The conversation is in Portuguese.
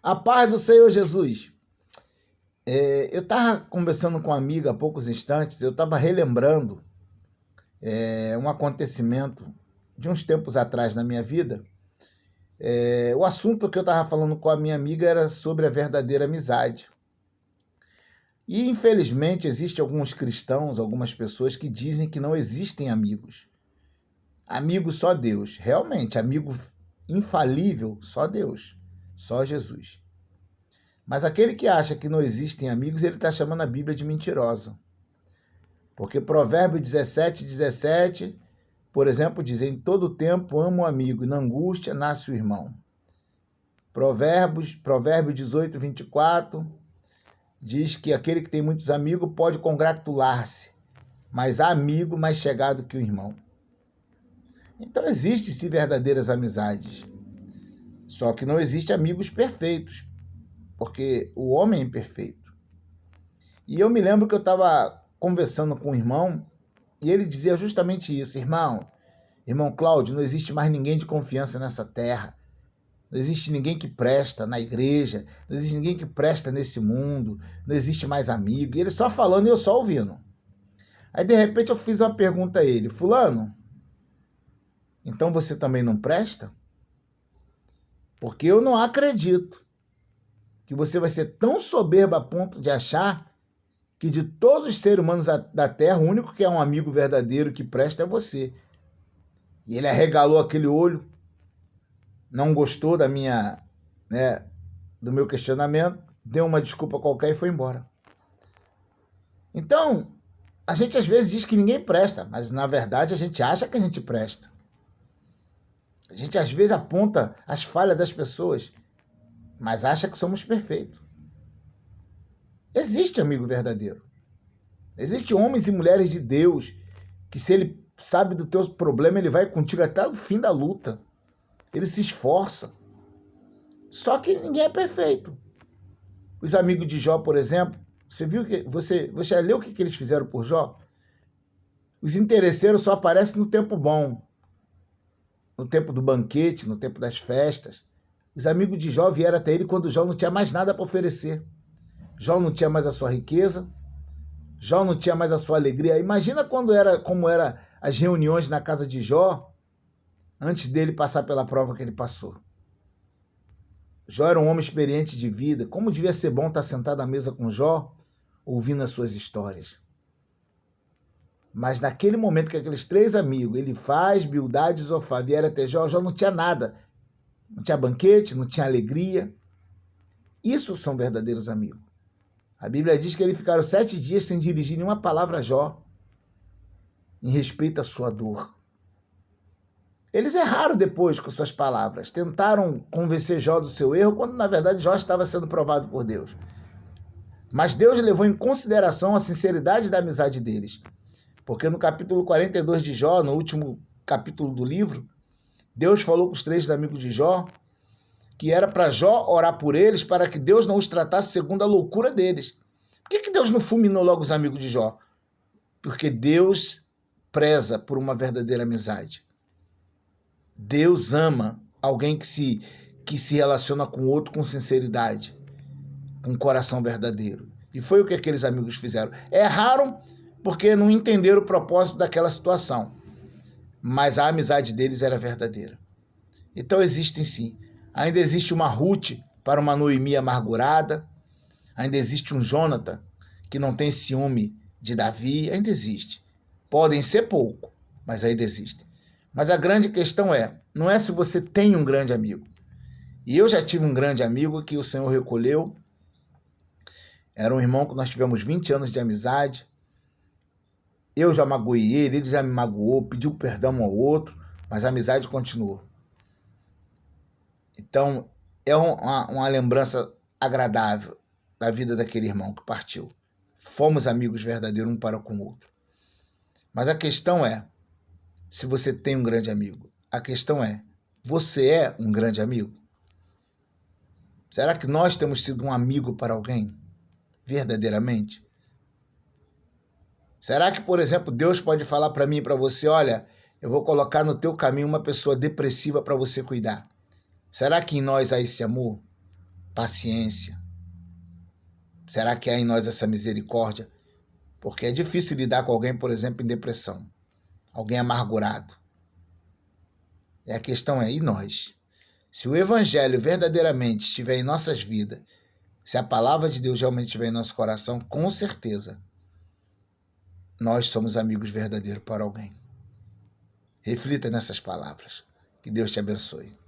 A paz do Senhor Jesus. Eu estava conversando com uma amiga há poucos instantes, eu estava relembrando um acontecimento de uns tempos atrás na minha vida. O assunto que eu estava falando com a minha amiga era sobre a verdadeira amizade. E, infelizmente, existem alguns cristãos, algumas pessoas que dizem que não existem amigos. Amigo só Deus. Realmente, amigo infalível só Deus, só Jesus. Mas aquele que acha que não existem amigos, ele está chamando a Bíblia de mentirosa. Porque Provérbio 17, por exemplo, diz: em todo tempo amo o amigo, e na angústia nasce o irmão. Provérbio 18, 24, diz que aquele que tem muitos amigos pode congratular-se, mas há amigo mais chegado que o irmão. Então existem-se verdadeiras amizades. Só que não existem amigos perfeitos, porque o homem é imperfeito. E eu me lembro que eu estava conversando com um irmão e ele dizia justamente isso: irmão Cláudio, não existe mais ninguém de confiança nessa terra. Não existe ninguém que presta na igreja, não existe ninguém que presta nesse mundo, não existe mais amigo. E ele só falando e eu só ouvindo. Aí, de repente, eu fiz uma pergunta a ele: fulano, então você também não presta? Porque eu não acredito que você vai ser tão soberbo a ponto de achar que de todos os seres humanos da Terra, o único que é um amigo verdadeiro que presta é você. E ele arregalou aquele olho, não gostou do meu questionamento, deu uma desculpa qualquer e foi embora. Então, a gente às vezes diz que ninguém presta, mas na verdade a gente acha que a gente presta. A gente às vezes aponta as falhas das pessoas, mas acha que somos perfeitos. Existe amigo verdadeiro. Existem homens e mulheres de Deus que, se ele sabe do teu problema, ele vai contigo até o fim da luta. Ele se esforça. Só que ninguém é perfeito. Os amigos de Jó, por exemplo, você já leu o que eles fizeram por Jó? Os interesseiros só aparecem no tempo bom, no tempo do banquete, no tempo das festas. Os amigos de Jó vieram até ele quando Jó não tinha mais nada para oferecer. Jó não tinha mais a sua riqueza, Jó não tinha mais a sua alegria. Imagina como eram as reuniões na casa de Jó antes dele passar pela prova que ele passou. Jó era um homem experiente de vida. Como devia ser bom estar sentado à mesa com Jó, ouvindo as suas histórias. Mas naquele momento que aqueles três amigos, Elifaz, Bildade e Zofar, vieram até Jó, Jó não tinha nada. Não tinha banquete, não tinha alegria. Isso são verdadeiros amigos. A Bíblia diz que eles ficaram 7 dias sem dirigir nenhuma palavra a Jó, em respeito à sua dor. Eles erraram depois com suas palavras. Tentaram convencer Jó do seu erro, quando na verdade Jó estava sendo provado por Deus. Mas Deus levou em consideração a sinceridade da amizade deles. Porque no capítulo 42 de Jó, no último capítulo do livro, Deus falou com os 3 amigos de Jó que era para Jó orar por eles para que Deus não os tratasse segundo a loucura deles. Por que Deus não fulminou logo os amigos de Jó? Porque Deus preza por uma verdadeira amizade. Deus ama alguém que se relaciona com o outro com sinceridade, com um coração verdadeiro. E foi o que aqueles amigos fizeram. Erraram porque não entenderam o propósito daquela situação. Mas a amizade deles era verdadeira. Então existem sim. Ainda existe uma Ruth para uma Noemi amargurada. Ainda existe um Jonathan que não tem ciúme de Davi. Ainda existe. Podem ser pouco, mas ainda existem. Mas a grande questão não é se você tem um grande amigo. E eu já tive um grande amigo que o Senhor recolheu. Era um irmão que nós tivemos 20 anos de amizade. Eu já magoei ele já me magoou, pediu perdão um ao outro, mas a amizade continuou. Então, é uma lembrança agradável da vida daquele irmão que partiu. Fomos amigos verdadeiros um para com o outro. Mas a questão se você tem um grande amigo. A questão você é um grande amigo? Será que nós temos sido um amigo para alguém? Verdadeiramente? Será que, por exemplo, Deus pode falar para mim e para você: olha, eu vou colocar no teu caminho uma pessoa depressiva para você cuidar? Será que em nós há esse amor paciência? Será que há em nós essa misericórdia? Porque é difícil lidar com alguém, por exemplo, em depressão, alguém amargurado. E a questão é, e nós? Se o Evangelho verdadeiramente estiver em nossas vidas, se a palavra de Deus realmente estiver em nosso coração, com certeza, nós somos amigos verdadeiros para alguém. Reflita nessas palavras. Que Deus te abençoe.